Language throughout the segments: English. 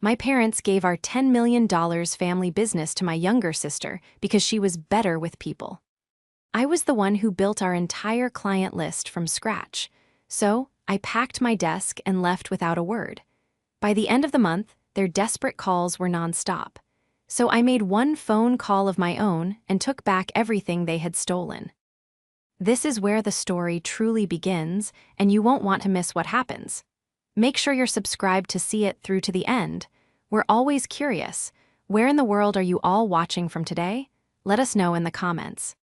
My parents gave our $10 million family business to my younger sister because she was better with people. I was the one who built our entire client list from scratch, so I packed my desk and left without a word. By the end of the month, their desperate calls were nonstop, so I made one phone call of my own and took back everything they had stolen. This is where the story truly begins, and you won't want to miss what happens. Make sure you're subscribed to see it through to the end. We're always curious. Where in the world are you all watching from today? Let us know in the comments.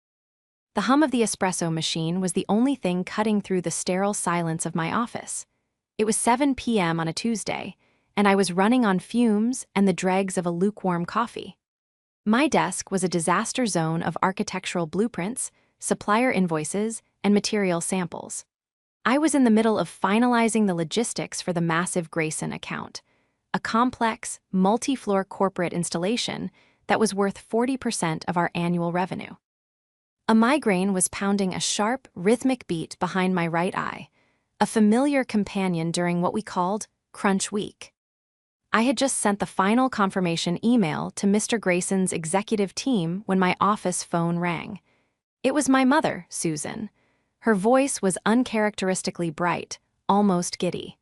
The hum of the espresso machine was the only thing cutting through the sterile silence of my office. It was 7 p.m. on a Tuesday, and I was running on fumes and the dregs of a lukewarm coffee. My desk was a disaster zone of architectural blueprints, supplier invoices, and material samples. I was in the middle of finalizing the logistics for the massive Grayson account, a complex, multi-floor corporate installation that was worth 40% of our annual revenue. A migraine was pounding a sharp, rhythmic beat behind my right eye, a familiar companion during what we called Crunch Week. I had just sent the final confirmation email to Mr. Grayson's executive team when my office phone rang. It was my mother, Susan. Her voice was uncharacteristically bright, almost giddy.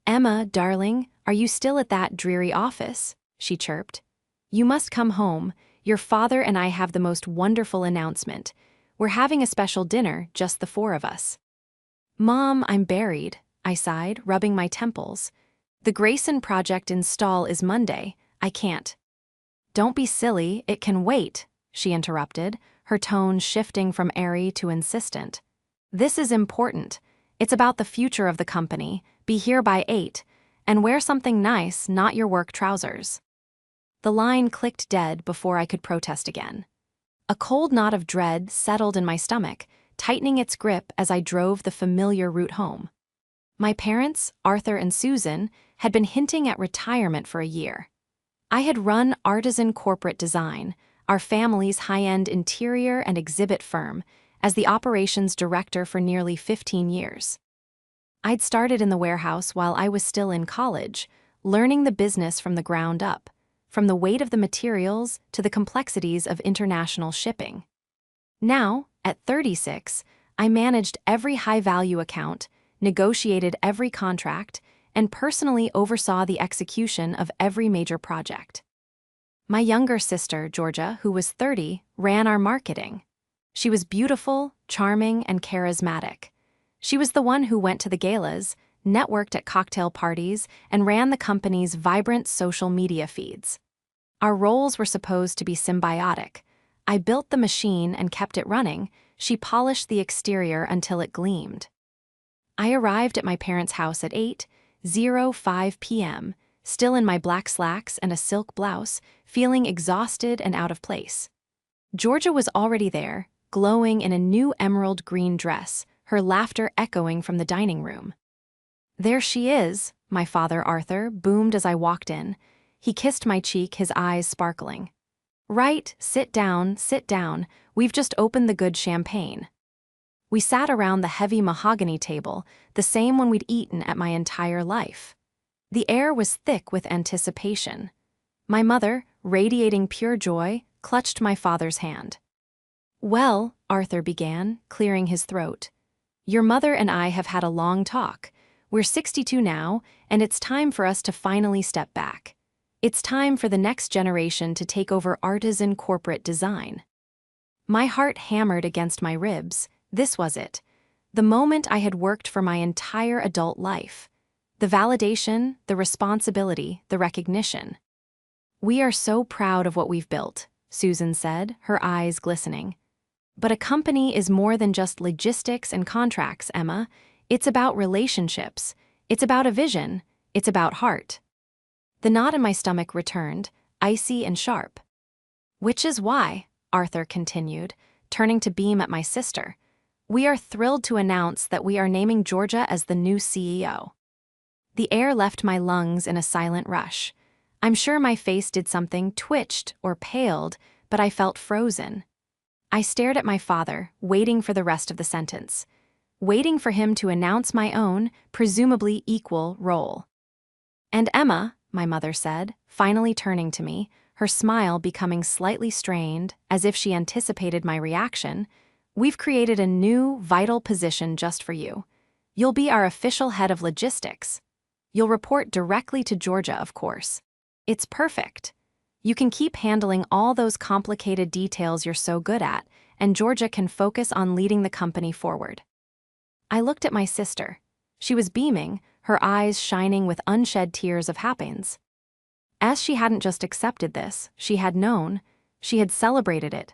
"Emma, darling, are you still at that dreary office?" she chirped. "You must come home. Your father and I have the most wonderful announcement. We're having a special dinner, just the four of us." "Mom, I'm buried," I sighed, rubbing my temples. "The Grayson project install is Monday. I can't." "Don't be silly, it can wait," she interrupted, her tone shifting from airy to insistent. "This is important. It's about the future of the company. Be here by 8, and wear something nice, not your work trousers." The line clicked dead before I could protest again. A cold knot of dread settled in my stomach, tightening its grip as I drove the familiar route home. My parents, Arthur and Susan, had been hinting at retirement for a year. I had run Artisan Corporate Design, our family's high-end interior and exhibit firm, as the operations director for nearly 15 years. I'd started in the warehouse while I was still in college, learning the business from the ground up, from the weight of the materials to the complexities of international shipping. Now, at 36, I managed every high-value account, negotiated every contract, and personally oversaw the execution of every major project. My younger sister, Georgia, who was 30, ran our marketing. She was beautiful, charming, and charismatic. She was the one who went to the galas, networked at cocktail parties, and ran the company's vibrant social media feeds. Our roles were supposed to be symbiotic. I built the machine and kept it running. She polished the exterior until it gleamed. I arrived at my parents' house at 8:05 p.m., still in my black slacks and a silk blouse, feeling exhausted and out of place. Georgia was already there, glowing in a new emerald green dress, her laughter echoing from the dining room. "There she is," my father Arthur boomed as I walked in. He kissed my cheek, his eyes sparkling. "Right, sit down, we've just opened the good champagne." We sat around the heavy mahogany table, the same one we'd eaten at my entire life. The air was thick with anticipation. My mother, radiating pure joy, clutched my father's hand. "Well," Arthur began, clearing his throat, "your mother and I have had a long talk. We're 62 now, and it's time for us to finally step back. It's time for the next generation to take over Artisan Corporate Design." My heart hammered against my ribs. This was it. The moment I had worked for my entire adult life. The validation, the responsibility, the recognition. "We are so proud of what we've built," Susan said, her eyes glistening. "But a company is more than just logistics and contracts, Emma. It's about relationships. It's about a vision. It's about heart." The knot in my stomach returned, icy and sharp. "Which is why," Arthur continued, turning to beam at my sister, "we are thrilled to announce that we are naming Georgia as the new CEO." The air left my lungs in a silent rush. I'm sure my face did something, twitched or paled, but I felt frozen. I stared at my father, waiting for the rest of the sentence, waiting for him to announce my own, presumably equal, role. "And Emma," my mother said, finally turning to me, her smile becoming slightly strained, as if she anticipated my reaction. "We've created a new, vital position just for you. You'll be our official head of logistics. You'll report directly to Georgia, of course. It's perfect. You can keep handling all those complicated details you're so good at, and Georgia can focus on leading the company forward." I looked at my sister. She was beaming, her eyes shining with unshed tears of happiness. As she hadn't just accepted this, she had known, she had celebrated it.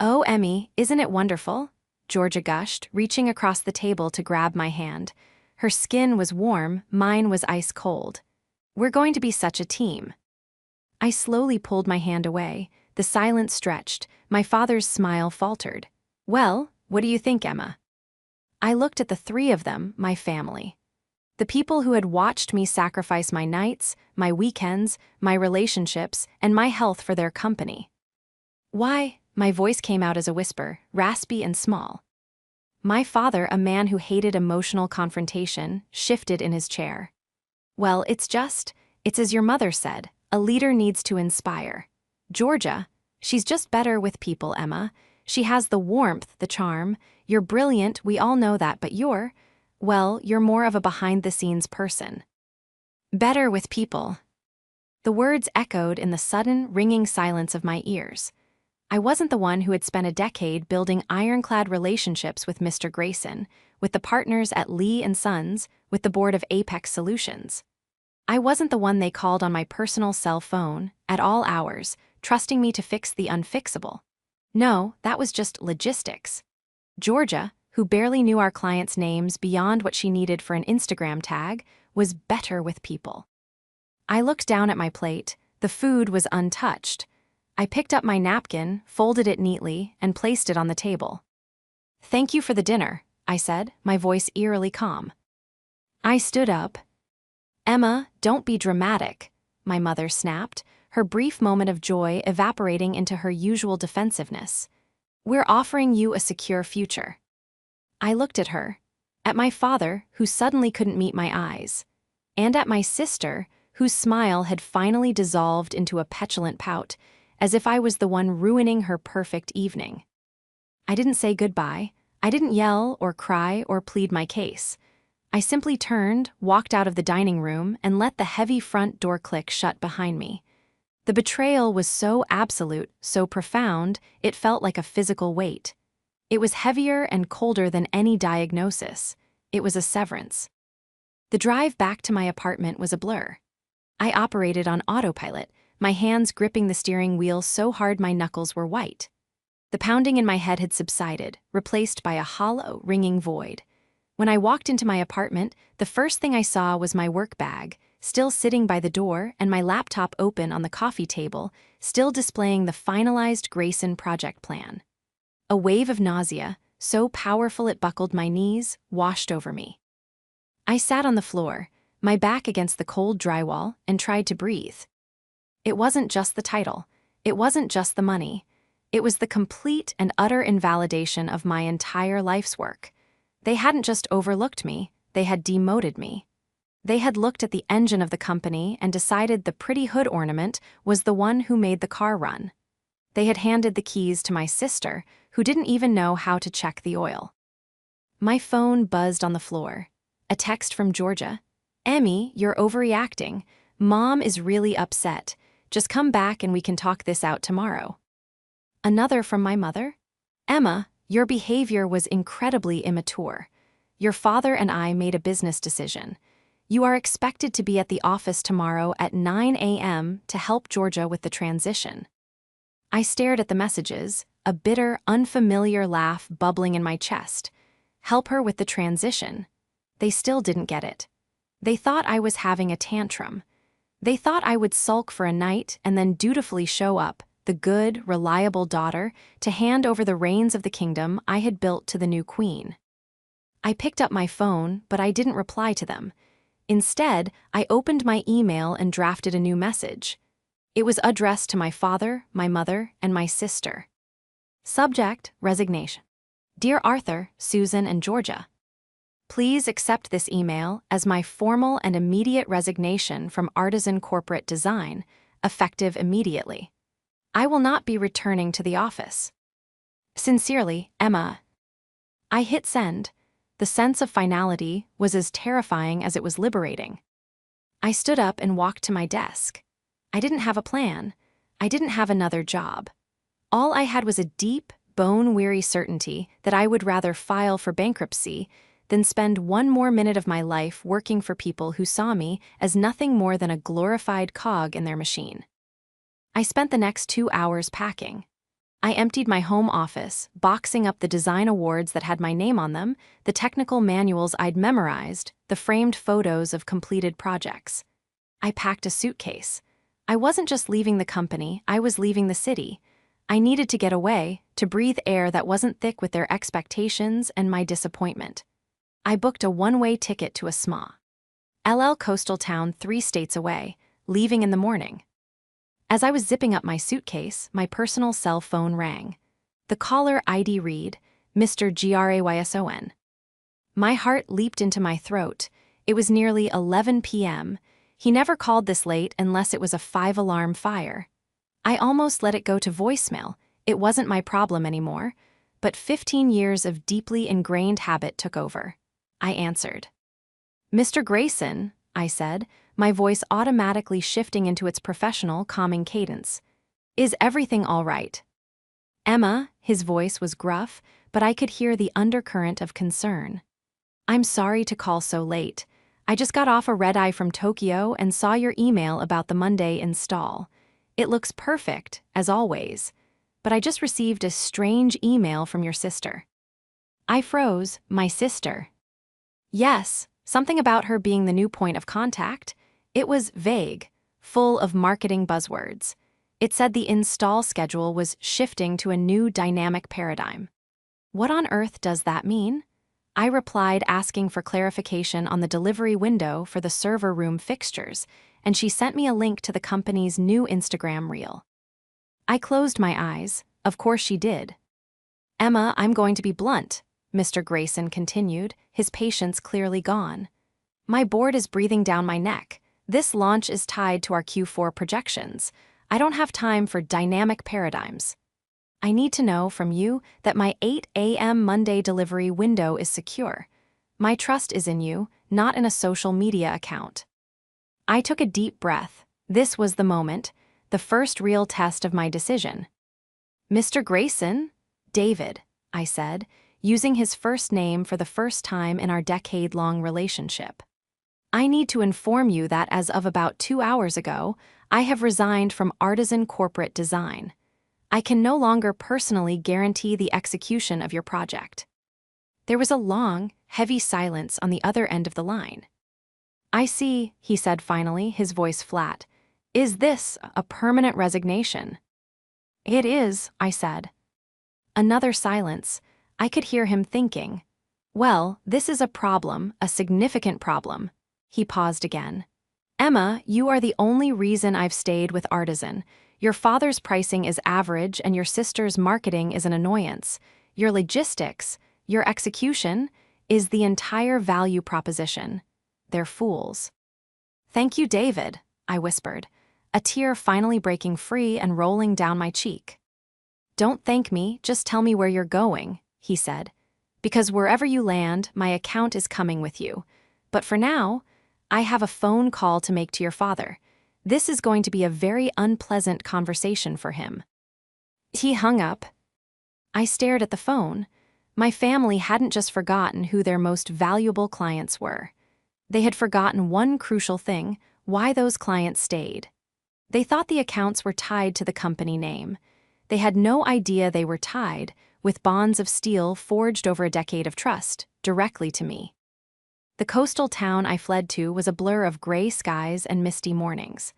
"Oh, Emmy, isn't it wonderful?" Georgia gushed, reaching across the table to grab my hand. Her skin was warm, mine was ice cold. "We're going to be such a team." I slowly pulled my hand away, the silence stretched, my father's smile faltered. "Well, what do you think, Emma?" I looked at the three of them, my family. The people who had watched me sacrifice my nights, my weekends, my relationships, and my health for their company. "Why?" My voice came out as a whisper, raspy and small. My father, a man who hated emotional confrontation, shifted in his chair. "Well, it's as your mother said, a leader needs to inspire. Georgia, she's just better with people, Emma. She has the warmth, the charm. You're brilliant, we all know that, but you're more of a behind-the-scenes person." Better with people. The words echoed in the sudden, ringing silence of my ears. I wasn't the one who had spent a decade building ironclad relationships with Mr. Grayson, with the partners at Lee & Sons, with the board of Apex Solutions. I wasn't the one they called on my personal cell phone, at all hours, trusting me to fix the unfixable. No, that was just logistics. Georgia, who barely knew our clients' names beyond what she needed for an Instagram tag, was better with people. I looked down at my plate. The food was untouched. I picked up my napkin, folded it neatly, and placed it on the table. "Thank you for the dinner," I said, my voice eerily calm. I stood up. "Emma, don't be dramatic," my mother snapped, her brief moment of joy evaporating into her usual defensiveness. "We're offering you a secure future." I looked at her, at my father, who suddenly couldn't meet my eyes, and at my sister, whose smile had finally dissolved into a petulant pout, as if I was the one ruining her perfect evening. I didn't say goodbye. I didn't yell or cry or plead my case. I simply turned, walked out of the dining room, and let the heavy front door click shut behind me. The betrayal was so absolute, so profound, it felt like a physical weight. It was heavier and colder than any diagnosis. It was a severance. The drive back to my apartment was a blur. I operated on autopilot, my hands gripping the steering wheel so hard my knuckles were white. The pounding in my head had subsided, replaced by a hollow, ringing void. When I walked into my apartment, the first thing I saw was my work bag, still sitting by the door, and my laptop open on the coffee table, still displaying the finalized Grayson project plan. A wave of nausea, so powerful it buckled my knees, washed over me. I sat on the floor, my back against the cold drywall, and tried to breathe. It wasn't just the title. It wasn't just the money. It was the complete and utter invalidation of my entire life's work. They hadn't just overlooked me, they had demoted me. They had looked at the engine of the company and decided the pretty hood ornament was the one who made the car run. They had handed the keys to my sister, who didn't even know how to check the oil. My phone buzzed on the floor. A text from Georgia. "Emmy, you're overreacting. Mom is really upset. Just come back and we can talk this out tomorrow." Another from my mother. "Emma, your behavior was incredibly immature. Your father and I made a business decision. You are expected to be at the office tomorrow at 9 a.m. to help Georgia with the transition." I stared at the messages, a bitter, unfamiliar laugh bubbling in my chest. Help her with the transition. They still didn't get it. They thought I was having a tantrum. They thought I would sulk for a night and then dutifully show up, the good, reliable daughter, to hand over the reins of the kingdom I had built to the new queen. I picked up my phone, but I didn't reply to them. Instead, I opened my email and drafted a new message. It was addressed to my father, my mother, and my sister. Subject, resignation. Dear Arthur, Susan, and Georgia. Please accept this email as my formal and immediate resignation from Artisan Corporate Design, effective immediately. I will not be returning to the office. Sincerely, Emma. I hit send. The sense of finality was as terrifying as it was liberating. I stood up and walked to my desk. I didn't have a plan. I didn't have another job. All I had was a deep, bone-weary certainty that I would rather file for bankruptcy than spend one more minute of my life working for people who saw me as nothing more than a glorified cog in their machine. I spent the next 2 hours packing. I emptied my home office, boxing up the design awards that had my name on them, the technical manuals I'd memorized, the framed photos of completed projects. I packed a suitcase. I wasn't just leaving the company, I was leaving the city. I needed to get away, to breathe air that wasn't thick with their expectations and my disappointment. I booked a one-way ticket to a small coastal town 3 states away, leaving in the morning. As I was zipping up my suitcase, my personal cell phone rang. The caller ID read, Mr. Grayson. My heart leaped into my throat. It was nearly 11 p.m. He never called this late unless it was a 5-alarm fire. I almost let it go to voicemail. It wasn't my problem anymore. But 15 years of deeply ingrained habit took over. I answered. Mr. Grayson, I said, my voice automatically shifting into its professional, calming cadence. Is everything all right? Emma, his voice was gruff, but I could hear the undercurrent of concern. I'm sorry to call so late. I just got off a red-eye from Tokyo and saw your email about the Monday install. It looks perfect, as always. But I just received a strange email from your sister. I froze. My sister. Yes, something about her being the new point of contact. It was vague, full of marketing buzzwords. It said the install schedule was shifting to a new dynamic paradigm. What on earth does that mean? I replied asking for clarification on the delivery window for the server room fixtures, and she sent me a link to the company's new Instagram reel. I closed my eyes. Of course she did. Emma, I'm going to be blunt, Mr. Grayson continued, his patience clearly gone. My board is breathing down my neck. This launch is tied to our Q4 projections. I don't have time for dynamic paradigms. I need to know from you that my 8 a.m. Monday delivery window is secure. My trust is in you, not in a social media account. I took a deep breath. This was the moment, the first real test of my decision. Mr. Grayson? David, I said, using his first name for the first time in our decade-long relationship. I need to inform you that as of about 2 hours ago, I have resigned from Artisan Corporate Design. I can no longer personally guarantee the execution of your project. There was a long, heavy silence on the other end of the line. I see, he said finally, his voice flat. Is this a permanent resignation? It is, I said. Another silence. I could hear him thinking. Well, this is a problem, a significant problem. He paused again. Emma, you are the only reason I've stayed with Artisan. Your father's pricing is average and your sister's marketing is an annoyance. Your logistics, your execution, is the entire value proposition. They're fools. Thank you, David, I whispered, a tear finally breaking free and rolling down my cheek. Don't thank me, just tell me where you're going, he said. Because wherever you land, my account is coming with you. But for now, I have a phone call to make to your father. This is going to be a very unpleasant conversation for him. He hung up. I stared at the phone. My family hadn't just forgotten who their most valuable clients were. They had forgotten one crucial thing, why those clients stayed. They thought the accounts were tied to the company name. They had no idea they were tied, with bonds of steel forged over a decade of trust, directly to me. The coastal town I fled to was a blur of gray skies and misty mornings.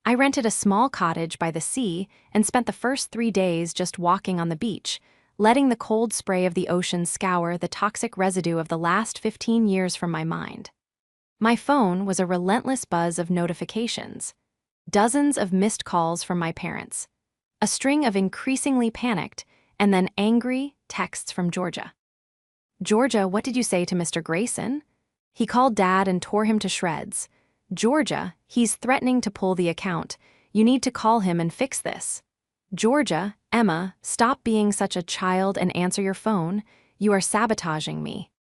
I rented a small cottage by the sea and spent the first 3 days just walking on the beach, letting the cold spray of the ocean scour the toxic residue of the last 15 years from my mind. My phone was a relentless buzz of notifications. Dozens of missed calls from my parents. A string of increasingly panicked and then angry texts from Georgia. Georgia, what did you say to Mr. Grayson? He called Dad and tore him to shreds. Georgia, he's threatening to pull the account. You need to call him and fix this. Georgia, Emma, stop being such a child and answer your phone. You are sabotaging me.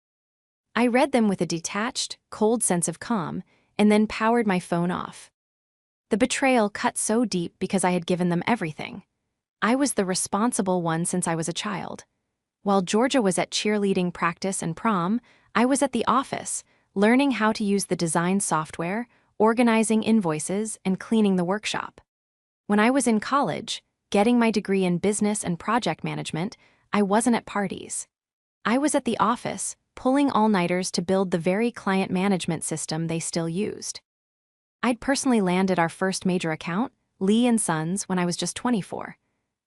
I read them with a detached, cold sense of calm, and then powered my phone off. The betrayal cut so deep because I had given them everything. I was the responsible one since I was a child. While Georgia was at cheerleading practice and prom, I was at the office, learning how to use the design software, organizing invoices, and cleaning the workshop. When I was in college, getting my degree in business and project management, I wasn't at parties. I was at the office, pulling all-nighters to build the very client management system they still used. I'd personally landed our first major account, Lee & Sons, when I was just 24.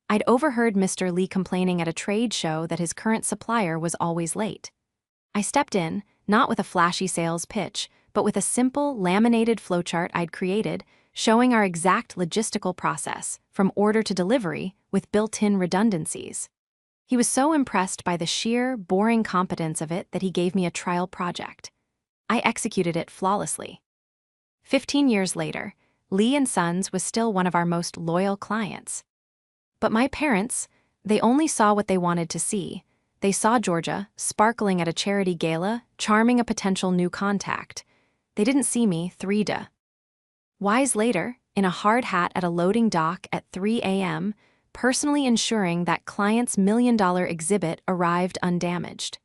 I'd overheard Mr. Lee complaining at a trade show that his current supplier was always late. I stepped in, not with a flashy sales pitch, but with a simple, laminated flowchart I'd created, showing our exact logistical process, from order to delivery, with built-in redundancies. He was so impressed by the sheer, boring competence of it that he gave me a trial project. I executed it flawlessly. 15 years later, Lee & Sons was still one of our most loyal clients. But my parents, they only saw what they wanted to see. They saw Georgia, sparkling at a charity gala, charming a potential new contact. They didn't see me, 3D. Wise later, in a hard hat at a loading dock at 3 a.m., personally ensuring that client's million-dollar exhibit arrived undamaged.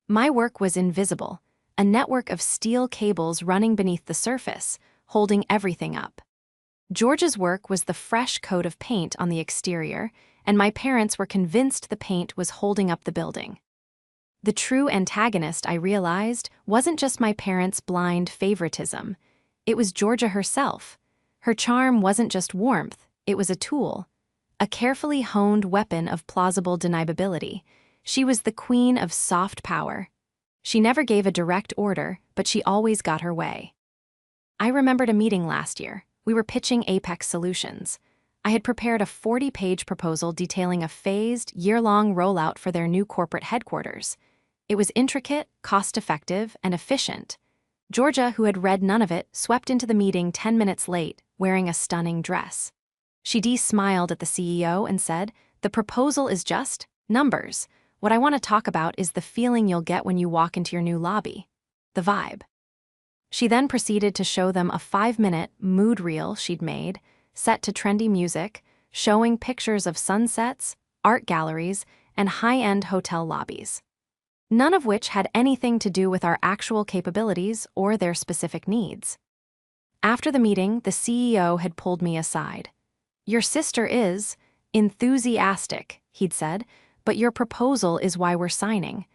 My work was invisible, a network of steel cables running beneath the surface, holding everything up. George's work was the fresh coat of paint on the exterior, and my parents were convinced the paint was holding up the building. The true antagonist, I realized, wasn't just my parents' blind favoritism. It was Georgia herself. Her charm wasn't just warmth, it was a tool. A carefully honed weapon of plausible deniability. She was the queen of soft power. She never gave a direct order, but she always got her way. I remembered a meeting last year. We were pitching Apex Solutions. I had prepared a 40-page proposal detailing a phased, year-long rollout for their new corporate headquarters. It was intricate, cost-effective, and efficient. Georgia, who had read none of it, swept into the meeting 10 minutes late, wearing a stunning dress. She smiled at the CEO and said, "The proposal is just numbers. What I want to talk about is the feeling you'll get when you walk into your new lobby. The vibe." She then proceeded to show them a 5-minute mood reel she'd made, set to trendy music, showing pictures of sunsets, art galleries, and high-end hotel lobbies. None of which had anything to do with our actual capabilities or their specific needs. After the meeting, the CEO had pulled me aside. "Your sister is enthusiastic," he'd said, "but your proposal is why we're signing.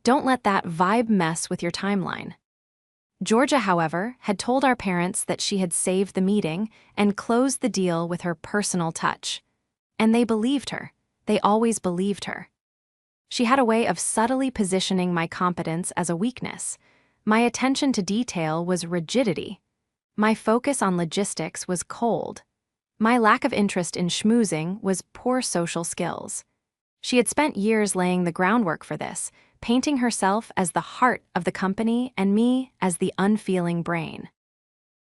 Don't let that vibe mess with your timeline." Georgia, however, had told our parents that she had saved the meeting and closed the deal with her personal touch. And they believed her. They always believed her. She had a way of subtly positioning my competence as a weakness. My attention to detail was rigidity. My focus on logistics was cold. My lack of interest in schmoozing was poor social skills. She had spent years laying the groundwork for this, painting herself as the heart of the company and me as the unfeeling brain.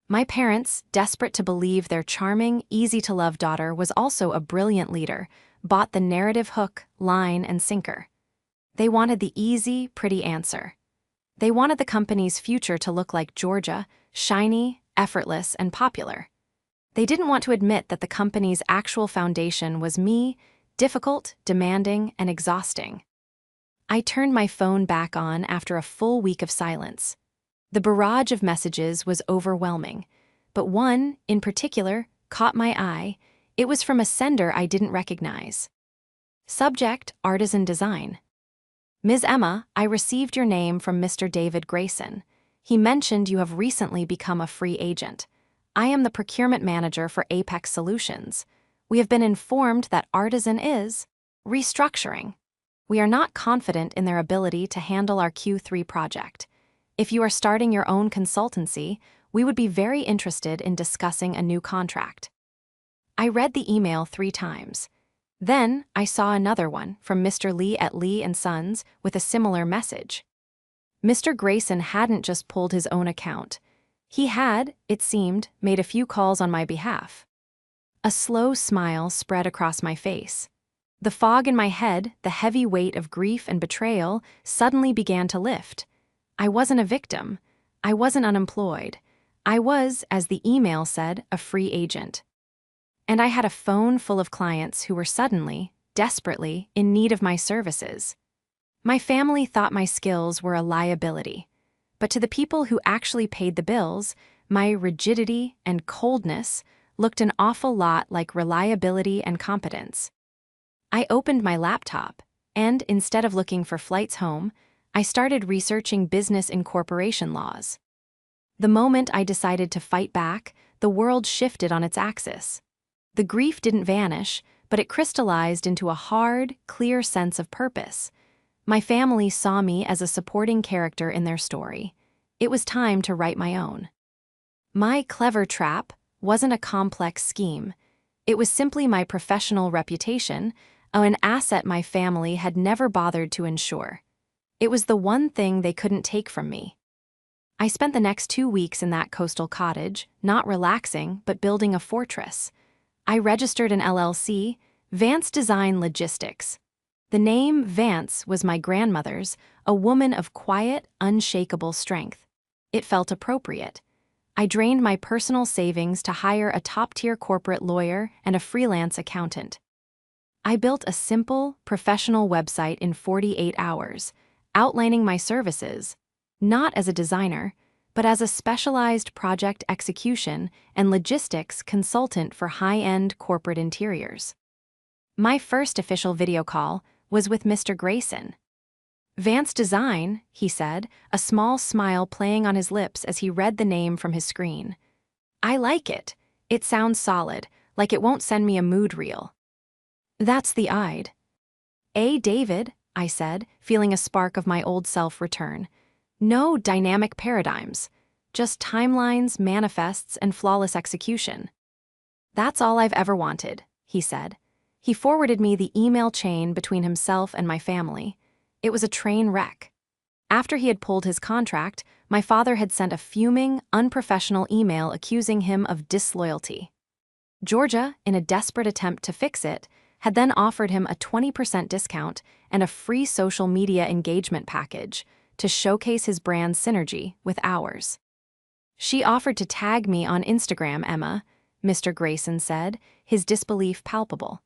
My parents, desperate to believe their charming, easy-to-love daughter was also a brilliant leader, bought the narrative hook, line, and sinker. They wanted the easy, pretty answer. They wanted the company's future to look like Georgia, shiny, effortless, and popular. They didn't want to admit that the company's actual foundation was me, difficult, demanding, and exhausting. I turned my phone back on after a full week of silence. The barrage of messages was overwhelming, but one, in particular, caught my eye. It was from a sender I didn't recognize. Subject: Artisan Design. "Ms. Emma, I received your name from Mr. David Grayson. He mentioned you have recently become a free agent. I am the procurement manager for Apex Solutions. We have been informed that Artisan is restructuring. We are not confident in their ability to handle our Q3 project. If you are starting your own consultancy, we would be very interested in discussing a new contract." I read the email 3 times. Then I saw another one from Mr. Lee at Lee and Sons with a similar message. Mr. Grayson hadn't just pulled his own account. He had, it seemed, made a few calls on my behalf. A slow smile spread across my face. The fog in my head, the heavy weight of grief and betrayal, suddenly began to lift. I wasn't a victim. I wasn't unemployed. I was, as the email said, a free agent. And I had a phone full of clients who were suddenly, desperately, in need of my services. My family thought my skills were a liability, but to the people who actually paid the bills, my rigidity and coldness looked an awful lot like reliability and competence. I opened my laptop, and instead of looking for flights home, I started researching business incorporation laws. The moment I decided to fight back, the world shifted on its axis. The grief didn't vanish, but it crystallized into a hard, clear sense of purpose. My family saw me as a supporting character in their story. It was time to write my own. My clever trap wasn't a complex scheme. It was simply my professional reputation, an asset my family had never bothered to ensure. It was the one thing they couldn't take from me. I spent the next 2 weeks in that coastal cottage, not relaxing, but building a fortress. I registered an LLC, Vance Design Logistics. The name Vance was my grandmother's, a woman of quiet, unshakable strength. It felt appropriate. I drained my personal savings to hire a top-tier corporate lawyer and a freelance accountant. I built a simple, professional website in 48 hours, outlining my services, not as a designer, but as a specialized project execution and logistics consultant for high-end corporate interiors. My first official video call was with Mr. Grayson. "Vance Design," he said, a small smile playing on his lips as he read the name from his screen. "I like it. It sounds solid, like it won't send me a mood reel." "That's the I'd." David," I said, feeling a spark of my old self return. "No dynamic paradigms. Just timelines, manifests, and flawless execution." "That's all I've ever wanted," he said. He forwarded me the email chain between himself and my family. It was a train wreck. After he had pulled his contract, my father had sent a fuming, unprofessional email accusing him of disloyalty. Georgia, in a desperate attempt to fix it, had then offered him a 20% discount and a free social media engagement package to showcase his brand's synergy with ours. "She offered to tag me on Instagram, Emma," Mr. Grayson said, his disbelief palpable.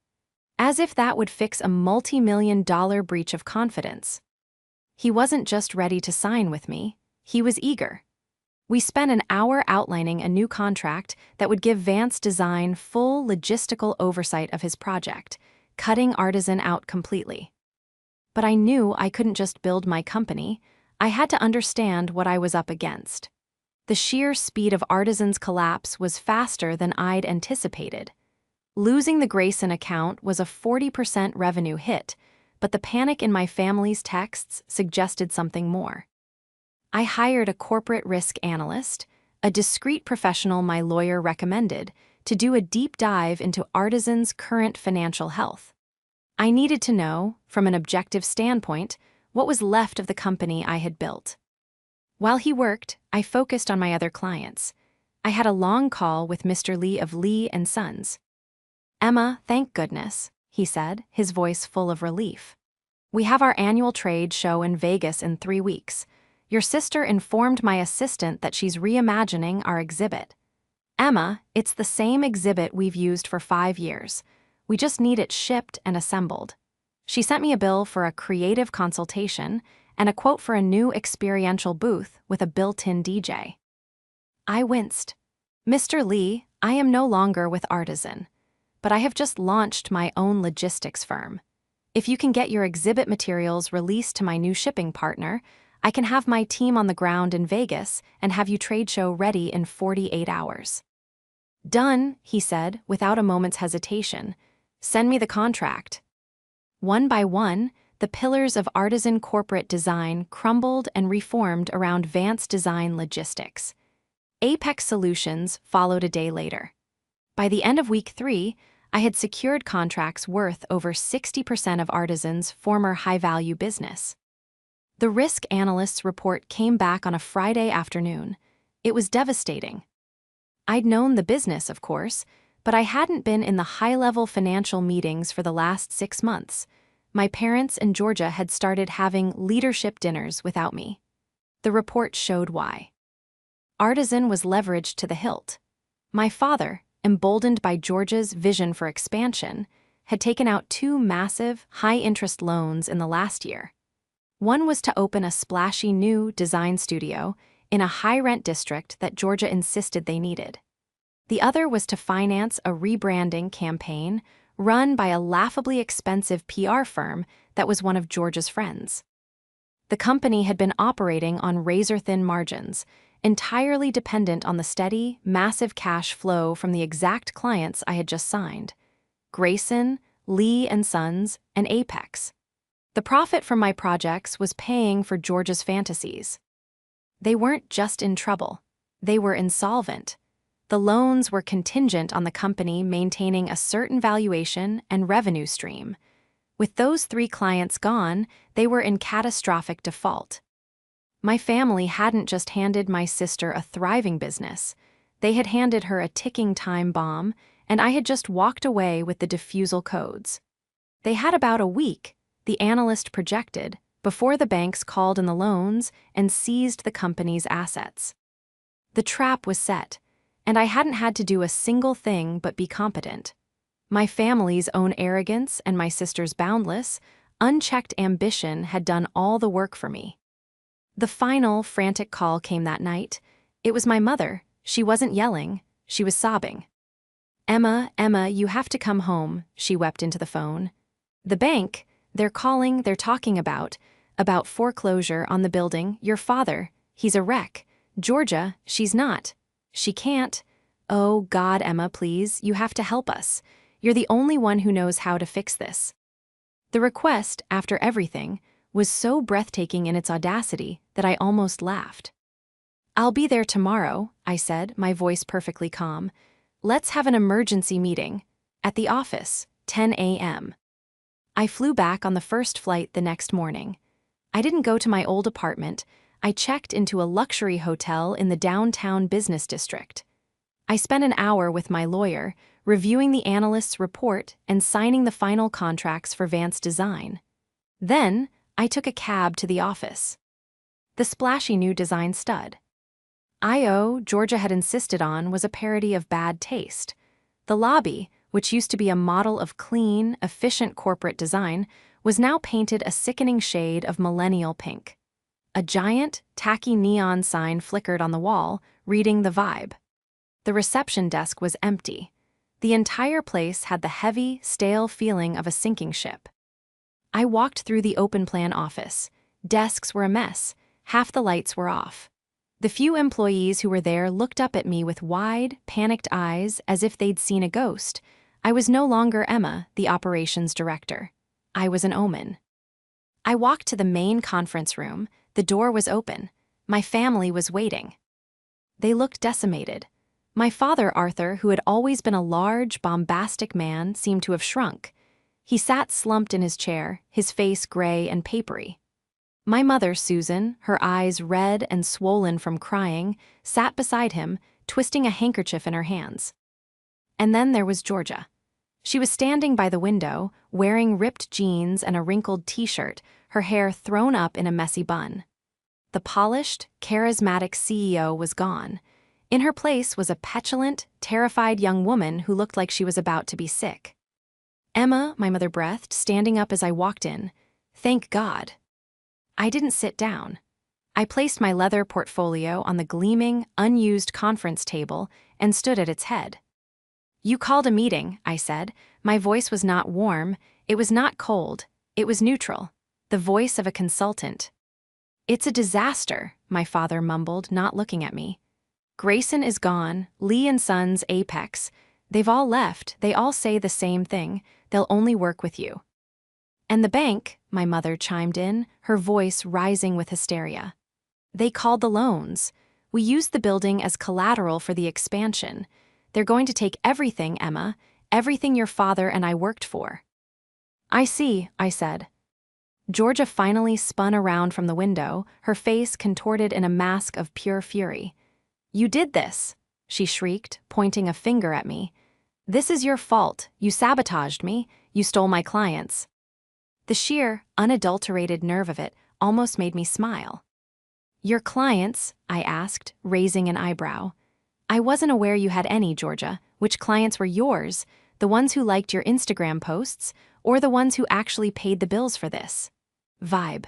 As if that would fix a multi-million-dollar breach of confidence. He wasn't just ready to sign with me, he was eager. We spent an hour outlining a new contract that would give Vance Design full logistical oversight of his project, cutting Artisan out completely. But I knew I couldn't just build my company, I had to understand what I was up against. The sheer speed of Artisan's collapse was faster than I'd anticipated. Losing the Grayson account was a 40% revenue hit, but the panic in my family's texts suggested something more. I hired a corporate risk analyst, a discreet professional my lawyer recommended, to do a deep dive into Artisan's current financial health. I needed to know, from an objective standpoint, what was left of the company I had built. While he worked, I focused on my other clients. I had a long call with Mr. Lee of Lee and Sons. "Emma, thank goodness," he said, his voice full of relief. "We have our annual trade show in Vegas in 3 weeks. Your sister informed my assistant that she's reimagining our exhibit. Emma, it's the same exhibit we've used for 5 years. We just need it shipped and assembled." She sent me a bill for a creative consultation and a quote for a new experiential booth with a built-in DJ. I winced. "Mr. Lee, I am no longer with Artisan, but I have just launched my own logistics firm. If you can get your exhibit materials released to my new shipping partner, I can have my team on the ground in Vegas and have you trade show ready in 48 hours. "Done," he said, without a moment's hesitation. "Send me the contract." One by one, the pillars of Artisan corporate design crumbled and reformed around Vance Design Logistics. Apex Solutions followed a day later. By the end of week 3, I had secured contracts worth over 60% of Artisan's former high-value business. The risk analyst's report came back on a Friday afternoon. It was devastating. I'd known the business, of course, but I hadn't been in the high-level financial meetings for the last 6 months. My parents and Georgia had started having leadership dinners without me. The report showed why. Artisan was leveraged to the hilt. My father, emboldened by Georgia's vision for expansion, had taken out 2 massive, high-interest loans in the last year. One was to open a splashy new design studio in a high-rent district that Georgia insisted they needed. The other was to finance a rebranding campaign run by a laughably expensive PR firm that was one of Georgia's friends. The company had been operating on razor-thin margins, entirely dependent on the steady, massive cash flow from the exact clients I had just signed: Grayson, Lee & Sons, and Apex. The profit from my projects was paying for Georgia's fantasies. They weren't just in trouble. They were insolvent. The loans were contingent on the company maintaining a certain valuation and revenue stream. With those 3 clients gone, they were in catastrophic default. My family hadn't just handed my sister a thriving business. They had handed her a ticking time bomb, and I had just walked away with the defusal codes. They had about a week, the analyst projected, before the banks called in the loans and seized the company's assets. The trap was set, and I hadn't had to do a single thing but be competent. My family's own arrogance and my sister's boundless, unchecked ambition had done all the work for me. The final, frantic call came that night. It was my mother. She wasn't yelling. She was sobbing. Emma, you have to come home," she wept into the phone. "The bank, they're calling, they're talking about foreclosure on the building. Your father, he's a wreck. Georgia, she's not. She can't. Oh, God, Emma, please, you have to help us. You're the only one who knows how to fix this." The request, after everything, was so breathtaking in its audacity that I almost laughed. "I'll be there tomorrow," I said, my voice perfectly calm. "Let's have an emergency meeting. At the office, 10 a.m. I flew back on the first flight the next morning. I didn't go to my old apartment. I checked into a luxury hotel in the downtown business district. I spent an hour with my lawyer, reviewing the analyst's report and signing the final contracts for Vance Design. Then, I took a cab to the office. The splashy new design stud Georgia had insisted on was a parody of bad taste. The lobby, which used to be a model of clean, efficient corporate design, was now painted a sickening shade of millennial pink. A giant, tacky neon sign flickered on the wall, reading the vibe. The reception desk was empty. The entire place had the heavy, stale feeling of a sinking ship. I walked through the open-plan office. Desks were a mess. Half the lights were off. The few employees who were there looked up at me with wide, panicked eyes as if they'd seen a ghost. I was no longer Emma, the operations director. I was an omen. I walked to the main conference room. The door was open. My family was waiting. They looked decimated. My father, Arthur, who had always been a large, bombastic man, seemed to have shrunk. He sat slumped in his chair, his face gray and papery. My mother, Susan, her eyes red and swollen from crying, sat beside him, twisting a handkerchief in her hands. And then there was Georgia. She was standing by the window, wearing ripped jeans and a wrinkled t-shirt, her hair thrown up in a messy bun. The polished, charismatic CEO was gone. In her place was a petulant, terrified young woman who looked like she was about to be sick. "Emma," my mother breathed, standing up as I walked in. "Thank God." I didn't sit down. I placed my leather portfolio on the gleaming, unused conference table and stood at its head. "You called a meeting," I said. My voice was not warm, it was not cold, it was neutral, the voice of a consultant. "It's a disaster," my father mumbled, not looking at me. "Grayson is gone, Lee & Sons, Apex. They've all left, they all say the same thing, they'll only work with you." "And the bank," my mother chimed in, her voice rising with hysteria. "They called the loans. We used the building as collateral for the expansion. They're going to take everything, Emma, Everything your father and I worked for. I see, I said. Georgia finally spun around from the window, her face contorted in a mask of pure fury. You did this, she shrieked, pointing a finger at me. This is your fault. You sabotaged me. You stole my clients. The sheer, unadulterated nerve of it almost made me smile. Your clients? I asked, raising an eyebrow. I wasn't aware you had any, Georgia. Which clients were yours? The ones who liked your Instagram posts, or the ones who actually paid the bills for this? Vibe.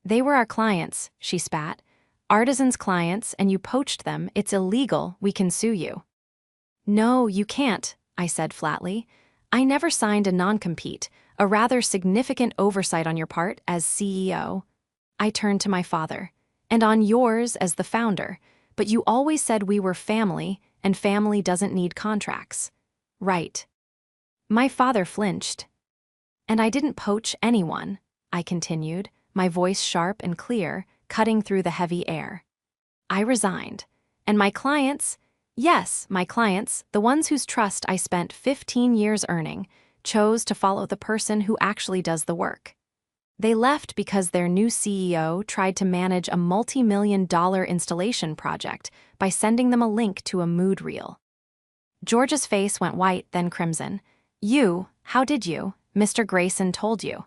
They were our clients, she spat. Artisans' clients, and you poached them. It's illegal. We can sue you. No, you can't, I said flatly. I never signed a non-compete, a rather significant oversight on your part as CEO. I turned to my father. And on yours as the founder, but you always said we were family, and family doesn't need contracts. Right. My father flinched. And I didn't poach anyone, I continued, my voice sharp and clear, cutting through the heavy air. I resigned. And my clients, yes, my clients, the ones whose trust I spent 15 years earning, chose to follow the person who actually does the work. They left because their new CEO tried to manage a multi-million-dollar installation project by sending them a link to a mood reel. Georgia's face went white, then crimson. How did you? Mr. Grayson told you.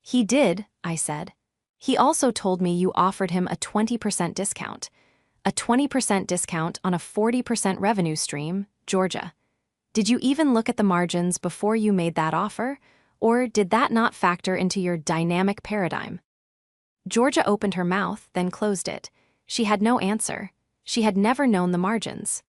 He did, I said. He also told me you offered him a 20% discount. A 20% discount on a 40% revenue stream, Georgia. Did you even look at the margins before you made that offer? Or did that not factor into your dynamic paradigm? Georgia opened her mouth, then closed it. She had no answer. She had never known the margins.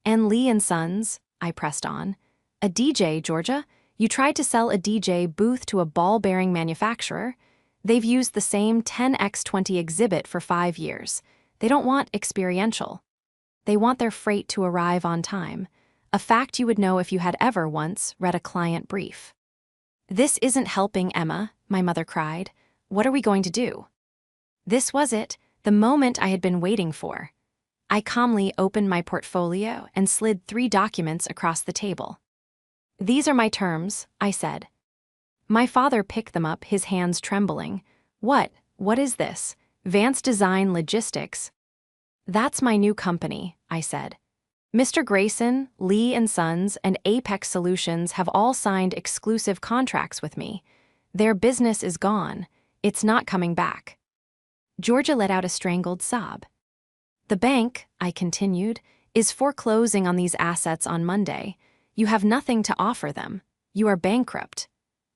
And Lee and Sons, I pressed on. A DJ, Georgia? You tried to sell a DJ booth to a ball-bearing manufacturer. They've used the same 10x20 exhibit for 5 years. They don't want experiential. They want their freight to arrive on time, a fact you would know if you had ever once read a client brief. This isn't helping, Emma, my mother cried. What are we going to do? This was it, the moment I had been waiting for. I calmly opened my portfolio and slid 3 documents across the table. These are my terms, I said. My father picked them up, his hands trembling. What is this? Vance Design Logistics. That's my new company, I said. Mr. Grayson, Lee and Sons, and Apex Solutions have all signed exclusive contracts with me. Their business is gone. It's not coming back. Georgia let out a strangled sob. The bank, I continued, is foreclosing on these assets on Monday. You have nothing to offer them. You are bankrupt.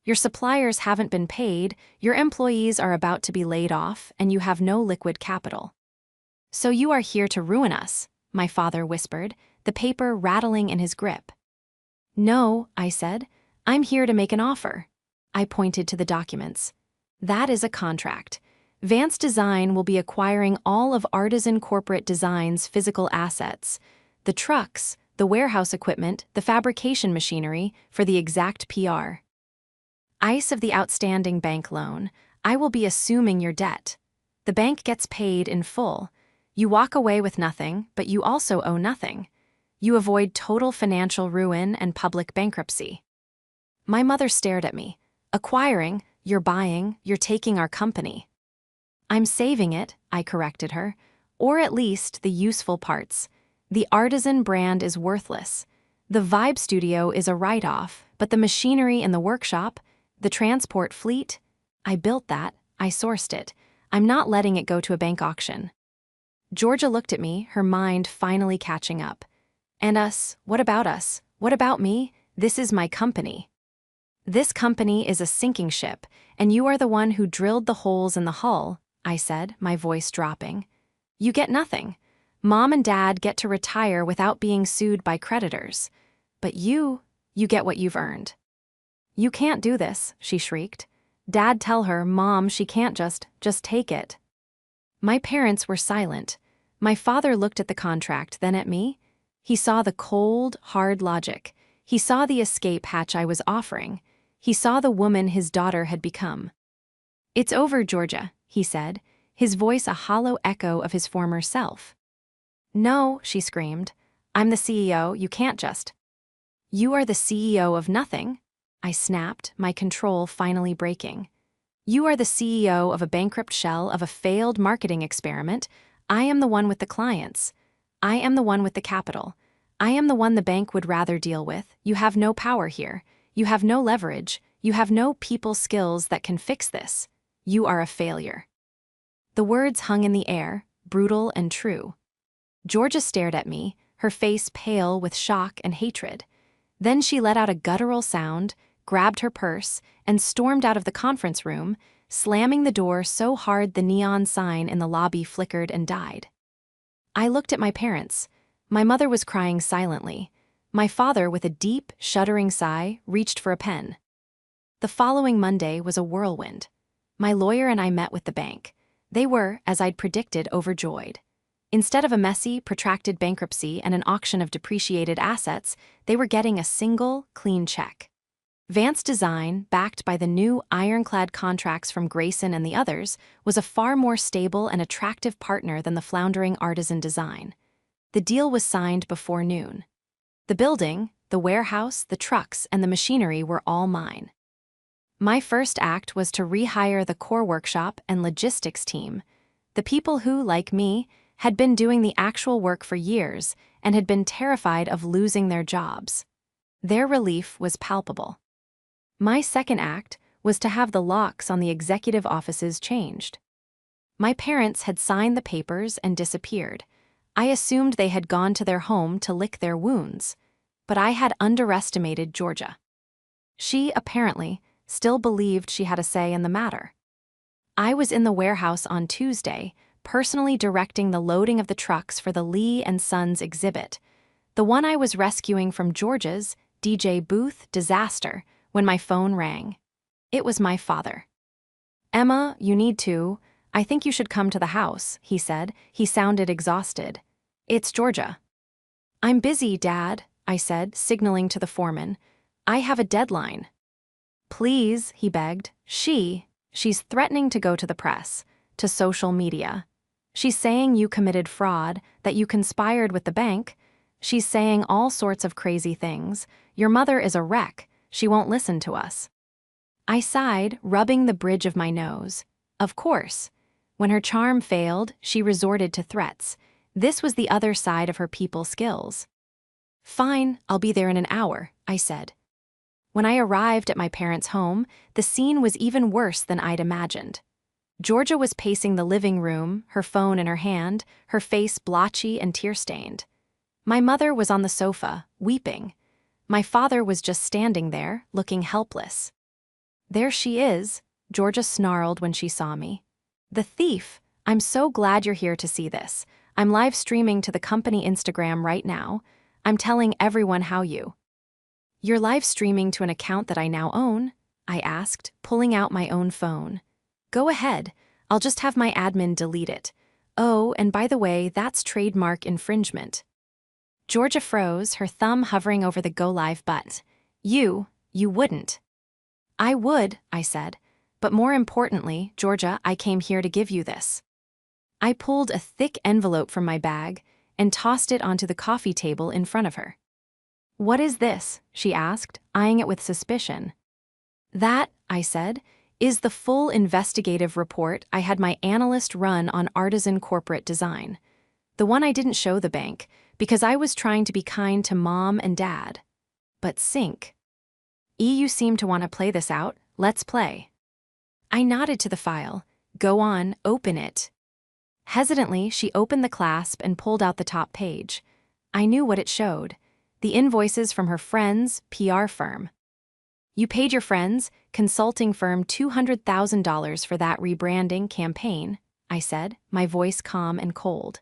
Your suppliers haven't been paid, your employees are about to be laid off, and you have no liquid capital. So you are here to ruin us, my father whispered, the paper rattling in his grip. No, I said. I'm here to make an offer. I pointed to the documents. That is a contract. Vance Design will be acquiring all of Artisan Corporate Design's physical assets, the trucks, the warehouse equipment, the fabrication machinery, for the exact PR. ICE of the outstanding bank loan. I will be assuming your debt. The bank gets paid in full. You walk away with nothing, but you also owe nothing. You avoid total financial ruin and public bankruptcy. My mother stared at me. Acquiring, you're buying, you're taking our company. I'm saving it, I corrected her, or at least the useful parts. The Artisan brand is worthless. The Vibe Studio is a write-off, but the machinery in the workshop, the transport fleet, I built that, I sourced it. I'm not letting it go to a bank auction. Georgia looked at me, her mind finally catching up. And us? What about us? What about me? This is my company. This company is a sinking ship, and you are the one who drilled the holes in the hull, I said, my voice dropping. You get nothing. Mom and Dad get to retire without being sued by creditors. But you get what you've earned. You can't do this, she shrieked. Dad, tell her, Mom, she can't just take it. My parents were silent. My father looked at the contract, then at me. He saw the cold, hard logic. He saw the escape hatch I was offering. He saw the woman his daughter had become. It's over, Georgia, he said, his voice a hollow echo of his former self. No, she screamed. I'm the CEO, you can't just. You are the CEO of nothing, I snapped, my control finally breaking. You are the CEO of a bankrupt shell of a failed marketing experiment. I am the one with the clients. I am the one with the capital. I am the one the bank would rather deal with. You have no power here. You have no leverage. You have no people skills that can fix this. You are a failure. The words hung in the air, brutal and true. Georgia stared at me, her face pale with shock and hatred. Then she let out a guttural sound, grabbed her purse, and stormed out of the conference room, slamming the door so hard the neon sign in the lobby flickered and died. I looked at my parents. My mother was crying silently. My father, with a deep, shuddering sigh, reached for a pen. The following Monday was a whirlwind. My lawyer and I met with the bank. They were, as I'd predicted, overjoyed. Instead of a messy, protracted bankruptcy and an auction of depreciated assets, they were getting a single, clean check. Vance Design, backed by the new ironclad contracts from Grayson and the others, was a far more stable and attractive partner than the floundering Artisan Design. The deal was signed before noon. The building, the warehouse, the trucks, and the machinery were all mine. My first act was to rehire the core workshop and logistics team, the people who, like me, had been doing the actual work for years and had been terrified of losing their jobs. Their relief was palpable. My second act was to have the locks on the executive offices changed. My parents had signed the papers and disappeared. I assumed they had gone to their home to lick their wounds, but I had underestimated Georgia. She, apparently, still believed she had a say in the matter. I was in the warehouse on Tuesday, personally directing the loading of the trucks for the Lee and Sons exhibit, the one I was rescuing from Georgia's DJ booth disaster, when my phone rang. It was my father. "Emma, you need to. I think you should come to the house," he said. He sounded exhausted. "It's Georgia." "I'm busy, Dad," I said, signaling to the foreman. "I have a deadline." "Please," he begged. She's threatening to go to the press, to social media. She's saying you committed fraud, that you conspired with the bank. She's saying all sorts of crazy things. Your mother is a wreck. She won't listen to us." I sighed, rubbing the bridge of my nose. Of course. When her charm failed, she resorted to threats. This was the other side of her people skills. "Fine, I'll be there in an hour," I said. When I arrived at my parents' home, the scene was even worse than I'd imagined. Georgia was pacing the living room, her phone in her hand, her face blotchy and tear-stained. My mother was on the sofa, weeping. My father was just standing there, looking helpless. "There she is," Georgia snarled when she saw me. "The thief. I'm so glad you're here to see this. I'm live streaming to the company Instagram right now. I'm telling everyone how you..." "You're live streaming to an account that I now own?" I asked, pulling out my own phone. "Go ahead. I'll just have my admin delete it. Oh, and by the way, that's trademark infringement." Georgia froze, her thumb hovering over the Go Live button. You wouldn't." "I would," I said. "But more importantly, Georgia, I came here to give you this." I pulled a thick envelope from my bag and tossed it onto the coffee table in front of her. "What is this?" she asked, eyeing it with suspicion. "That," I said, "is the full investigative report I had my analyst run on Artisan Corporate Design. The one I didn't show the bank, because I was trying to be kind to Mom and Dad. But sync. You seem to want to play this out. Let's play." I nodded to the file. "Go on, open it." Hesitantly, she opened the clasp and pulled out the top page. I knew what it showed. The invoices from her friend's PR firm. "You paid your friend's consulting firm $200,000 for that rebranding campaign," I said, my voice calm and cold.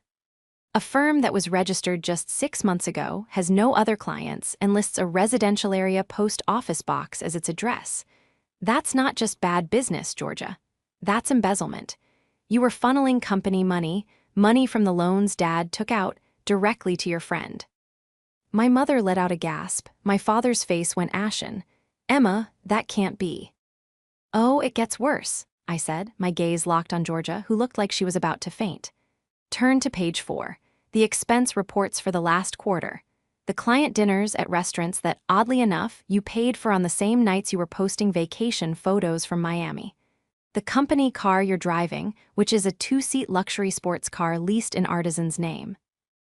"A firm that was registered just 6 months ago, has no other clients, and lists a residential area post office box as its address. That's not just bad business, Georgia. That's embezzlement. You were funneling company money from the loans Dad took out, directly to your friend." My mother let out a gasp. My father's face went ashen. "Emma, that can't be." "Oh, it gets worse," I said, my gaze locked on Georgia, who looked like she was about to faint. "Turn to page 4. The expense reports for the last quarter. The client dinners at restaurants that, oddly enough, you paid for on the same nights you were posting vacation photos from Miami. The company car you're driving, which is a two-seat luxury sports car leased in Artisan's name.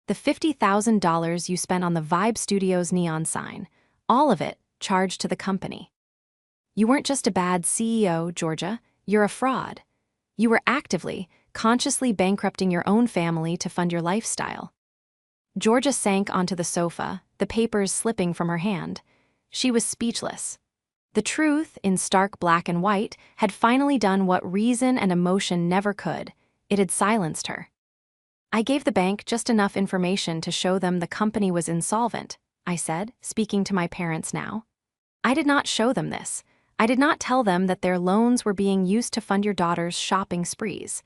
The $50,000 you spent on the Vibe Studios neon sign, all of it charged to the company. You weren't just a bad CEO, Georgia, you're a fraud. You were actively, consciously bankrupting your own family to fund your lifestyle. Georgia sank onto the sofa, the papers slipping from her hand. She was speechless. The truth, in stark black and white, had finally done what reason and emotion never could. It had silenced her. I gave the bank just enough information to show them the company was insolvent, I said, speaking to my parents now. I did not show them this. I did not tell them that their loans were being used to fund your daughter's shopping sprees.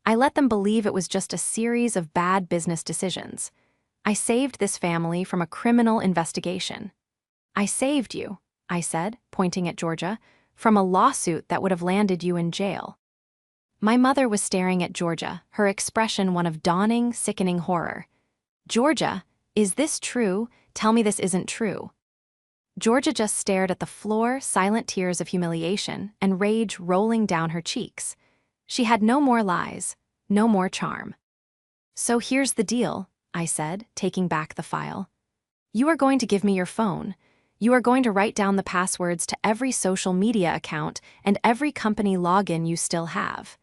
I let them believe it was just a series of bad business decisions. I saved this family from a criminal investigation. I saved you, I said, pointing at Georgia, from a lawsuit that would have landed you in jail. My mother was staring at Georgia, her expression one of dawning, sickening horror. Georgia, is this true? Tell me this isn't true. Georgia just stared at the floor, silent tears of humiliation and rage rolling down her cheeks. She had no more lies, no more charm. So here's the deal, I said, taking back the file. You are going to give me your phone. You are going to write down the passwords to every social media account and every company login you still have.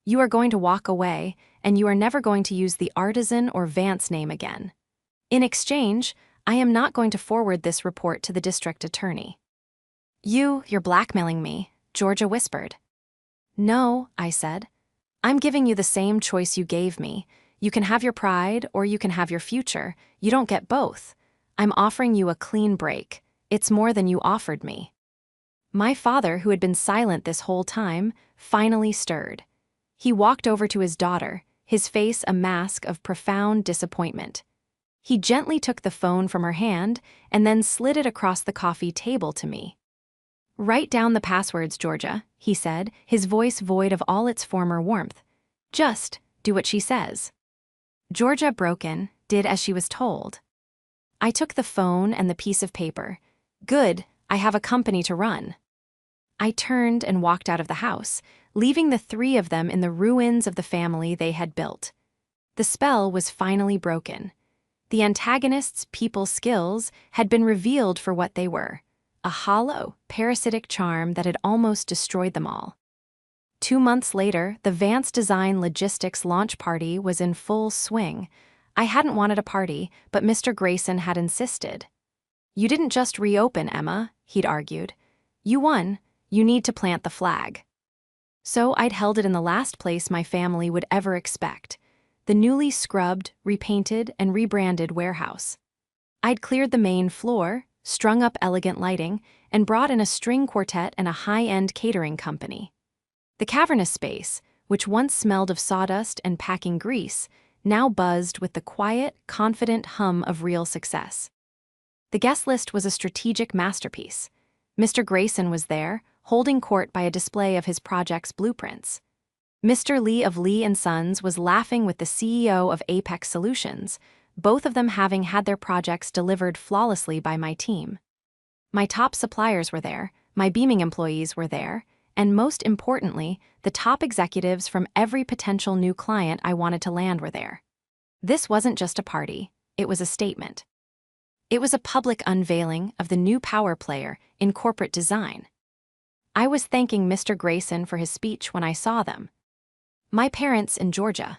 You are going to walk away, and you are never going to use the Artisan or Vance name again. In exchange, I am not going to forward this report to the district attorney. You're blackmailing me, Georgia whispered. No, I said. I'm giving you the same choice you gave me. You can have your pride or you can have your future. You don't get both. I'm offering you a clean break. It's more than you offered me. My father, who had been silent this whole time, finally stirred. He walked over to his daughter, his face a mask of profound disappointment. He gently took the phone from her hand and then slid it across the coffee table to me. Write down the passwords, Georgia, he said, his voice void of all its former warmth. Just do what she says. Georgia, broken, did as she was told. I took the phone and the piece of paper. Good, I have a company to run. I turned and walked out of the house, leaving the three of them in the ruins of the family they had built. The spell was finally broken. The antagonist's people skills had been revealed for what they were, a hollow, parasitic charm that had almost destroyed them all. 2 months later, the Vance Design Logistics launch party was in full swing. I hadn't wanted a party, but Mr. Grayson had insisted. You didn't just reopen, Emma, he'd argued. You won. You need to plant the flag. So I'd held it in the last place my family would ever expect. The newly scrubbed, repainted, and rebranded warehouse. I'd cleared the main floor, strung up elegant lighting, and brought in a string quartet and a high-end catering company. The cavernous space, which once smelled of sawdust and packing grease, now buzzed with the quiet, confident hum of real success. The guest list was a strategic masterpiece. Mr. Grayson was there, holding court by a display of his project's blueprints. Mr. Lee of Lee & Sons was laughing with the CEO of Apex Solutions, both of them having had their projects delivered flawlessly by my team. My top suppliers were there, my beaming employees were there, and most importantly, the top executives from every potential new client I wanted to land were there. This wasn't just a party, it was a statement. It was a public unveiling of the new power player in corporate design. I was thanking Mr. Grayson for his speech when I saw them. My parents in Georgia.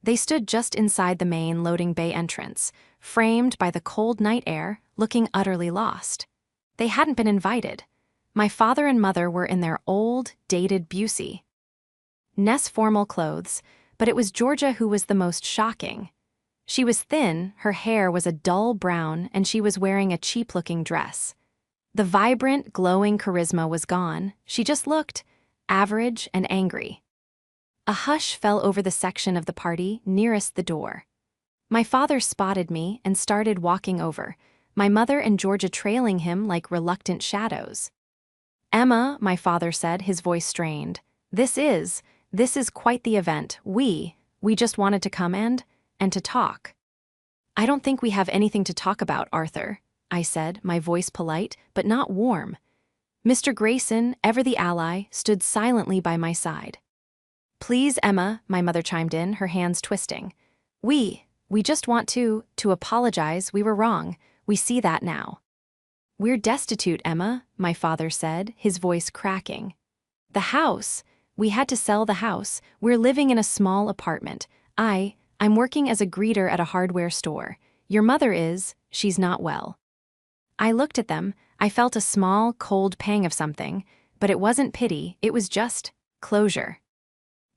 They stood just inside the main loading bay entrance, framed by the cold night air, looking utterly lost. They hadn't been invited. My father and mother were in their old, dated Busey Ness formal clothes, but it was Georgia who was the most shocking. She was thin, her hair was a dull brown, and she was wearing a cheap-looking dress. The vibrant, glowing charisma was gone. She just looked average and angry. A hush fell over the section of the party nearest the door. My father spotted me and started walking over, my mother and Georgia trailing him like reluctant shadows. Emma, my father said, his voice strained. This is quite the event. We just wanted to come and to talk. I don't think we have anything to talk about, Arthur, I said, my voice polite, but not warm. Mr. Grayson, ever the ally, stood silently by my side. Please, Emma, my mother chimed in, her hands twisting. We just want to apologize. We were wrong. We see that now. We're destitute, Emma, my father said, his voice cracking. The house. We had to sell the house. We're living in a small apartment. I'm working as a greeter at a hardware store. Your mother is, she's not well. I looked at them. I felt a small, cold pang of something, but it wasn't pity, it was just closure.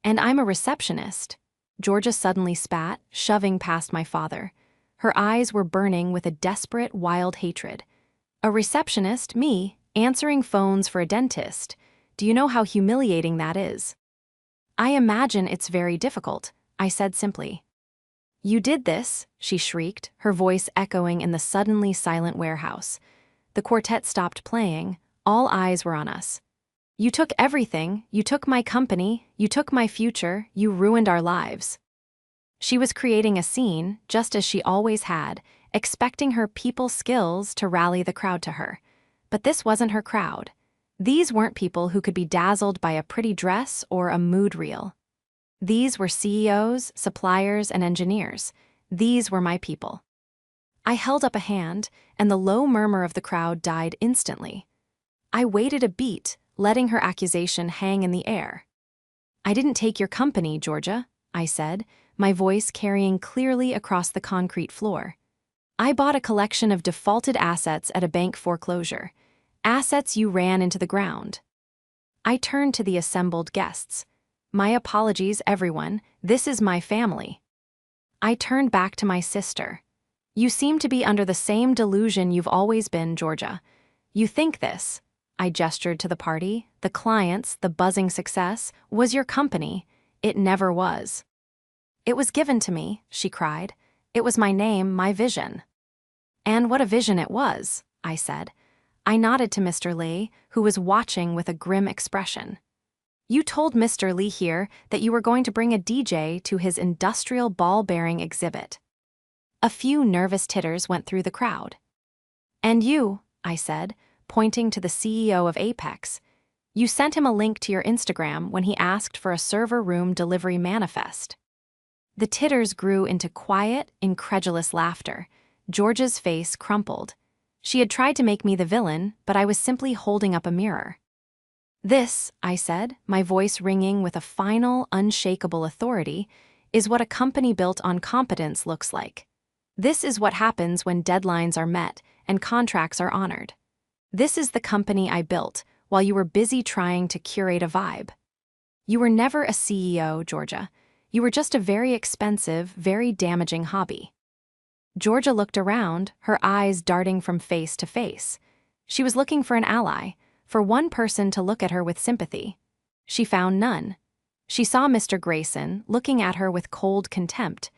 And I'm a receptionist. Georgia suddenly spat, shoving past my father. Her eyes were burning with a desperate, wild hatred. A receptionist, me, answering phones for a dentist. Do you know how humiliating that is? I imagine it's very difficult, I said simply. You did this, she shrieked, her voice echoing in the suddenly silent warehouse. The quartet stopped playing. All eyes were on us. You took everything. You took my company. You took my future. You ruined our lives. She was creating a scene, just as she always had, expecting her people skills to rally the crowd to her. But this wasn't her crowd. These weren't people who could be dazzled by a pretty dress or a mood reel. These were CEOs, suppliers, and engineers. These were my people. I held up a hand, and the low murmur of the crowd died instantly. I waited a beat, letting her accusation hang in the air. I didn't take your company, Georgia, I said, my voice carrying clearly across the concrete floor. I bought a collection of defaulted assets at a bank foreclosure. Assets you ran into the ground. I turned to the assembled guests. My apologies, everyone. This is my family. I turned back to my sister. You seem to be under the same delusion you've always been, Georgia. You think this, I gestured to the party, the clients, the buzzing success, was your company. It never was. It was given to me, she cried. It was my name, my vision. And what a vision it was, I said. I nodded to Mr. Lee, who was watching with a grim expression. You told Mr. Lee here that you were going to bring a DJ to his industrial ball-bearing exhibit. A few nervous titters went through the crowd. And you, I said, pointing to the CEO of Apex, you sent him a link to your Instagram when he asked for a server room delivery manifest. The titters grew into quiet, incredulous laughter. Georgia's face crumpled. She had tried to make me the villain, but I was simply holding up a mirror. This, I said, my voice ringing with a final, unshakable authority, is what a company built on competence looks like. This is what happens when deadlines are met and contracts are honored. This is the company I built while you were busy trying to curate a vibe. You were never a CEO, Georgia. You were just a very expensive, very damaging hobby. Georgia looked around, her eyes darting from face to face. She was looking for an ally, for one person to look at her with sympathy. She found none. She saw Mr. Grayson looking at her with cold contempt.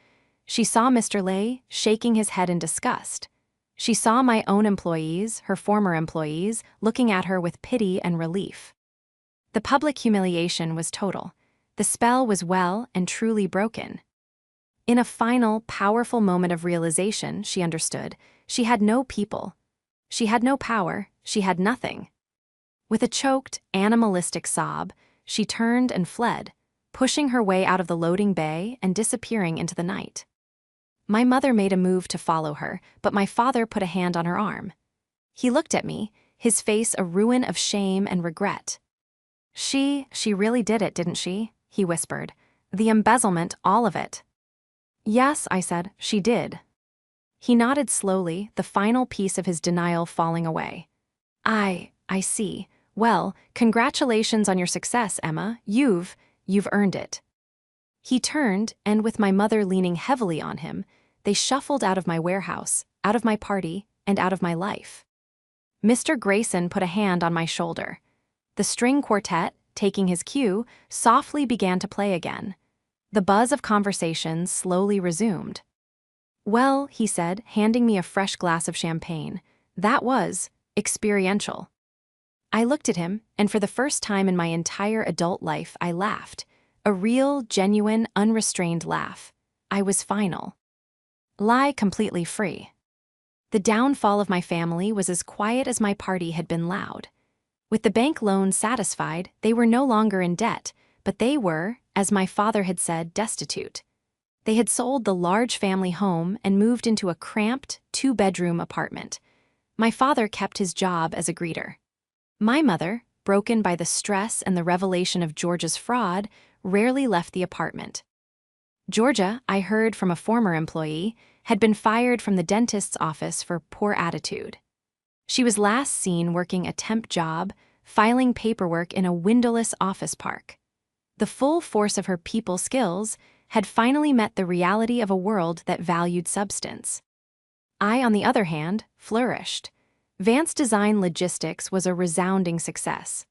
She saw Mr. Lay shaking his head in disgust. She saw my own employees, her former employees, looking at her with pity and relief. The public humiliation was total. The spell was well and truly broken. In a final, powerful moment of realization, she understood, she had no people. She had no power, she had nothing. With a choked, animalistic sob, she turned and fled, pushing her way out of the loading bay and disappearing into the night. My mother made a move to follow her, but my father put a hand on her arm. He looked at me, his face a ruin of shame and regret. She really did it, didn't she? He whispered. The embezzlement, all of it. Yes, I said, she did. He nodded slowly, the final piece of his denial falling away. I see. Well, congratulations on your success, Emma. You've earned it. He turned, and with my mother leaning heavily on him, they shuffled out of my warehouse, out of my party, and out of my life. Mr. Grayson put a hand on my shoulder. The string quartet, taking his cue, softly began to play again. The buzz of conversation slowly resumed. Well, he said, handing me a fresh glass of champagne, that was experiential. I looked at him, and for the first time in my entire adult life, I laughed. A real, genuine, unrestrained laugh. I was final. Lie completely free. The downfall of my family was as quiet as my party had been loud. With the bank loan satisfied, they were no longer in debt, but they were, as my father had said, destitute. They had sold the large family home and moved into a cramped, two-bedroom apartment. My father kept his job as a greeter. My mother, broken by the stress and the revelation of Georgia's fraud, rarely left the apartment. Georgia, I heard from a former employee, had been fired from the dentist's office for poor attitude. She was last seen working a temp job, filing paperwork in a windowless office park. The full force of her people skills had finally met the reality of a world that valued substance. I, on the other hand, flourished. Vance Design Logistics was a resounding success.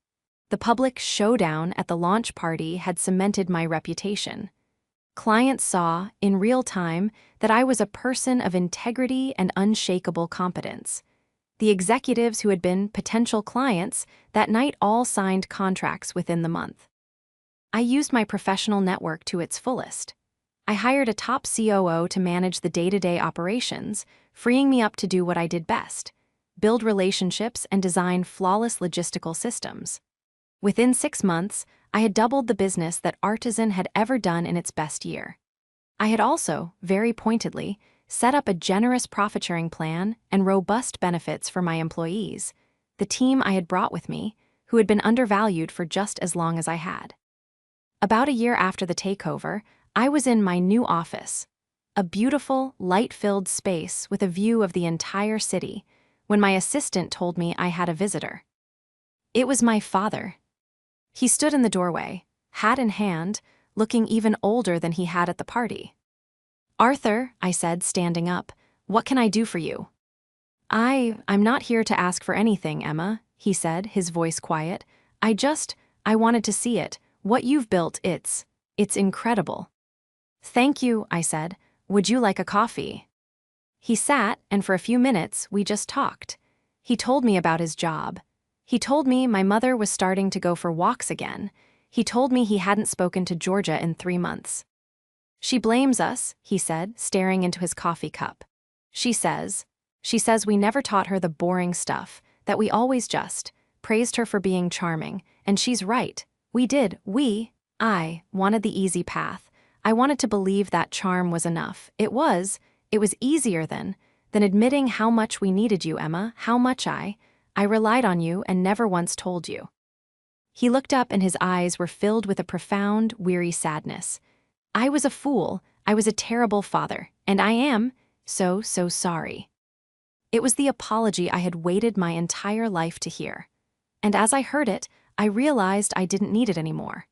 The public showdown at the launch party had cemented my reputation. Clients saw, in real time, that I was a person of integrity and unshakable competence. The executives who had been potential clients that night all signed contracts within the month. I used my professional network to its fullest. I hired a top COO to manage the day-to-day operations, freeing me up to do what I did best: build relationships and design flawless logistical systems. Within 6 months, I had doubled the business that Artisan had ever done in its best year. I had also, very pointedly, set up a generous profit-sharing plan and robust benefits for my employees, the team I had brought with me, who had been undervalued for just as long as I had. About a year after the takeover, I was in my new office, a beautiful, light-filled space with a view of the entire city, when my assistant told me I had a visitor. It was my father. He stood in the doorway, hat in hand, looking even older than he had at the party. "Arthur," I said, standing up, "what can I do for you?" I'm not here to ask for anything, Emma," he said, his voice quiet. I wanted to see it. What you've built, it's incredible." "Thank you," I said. "Would you like a coffee?" He sat, and for a few minutes, we just talked. He told me about his job. He told me my mother was starting to go for walks again. He told me he hadn't spoken to Georgia in 3 months. "She blames us," he said, staring into his coffee cup. She says we never taught her the boring stuff, that we always just praised her for being charming, and she's right. I wanted the easy path. I wanted to believe that charm was enough. It was easier than admitting how much we needed you, Emma, how much I relied on you and never once told you." He looked up and his eyes were filled with a profound, weary sadness. "I was a fool. I was a terrible father, and I am so sorry." It was the apology I had waited my entire life to hear. And as I heard it, I realized I didn't need it anymore.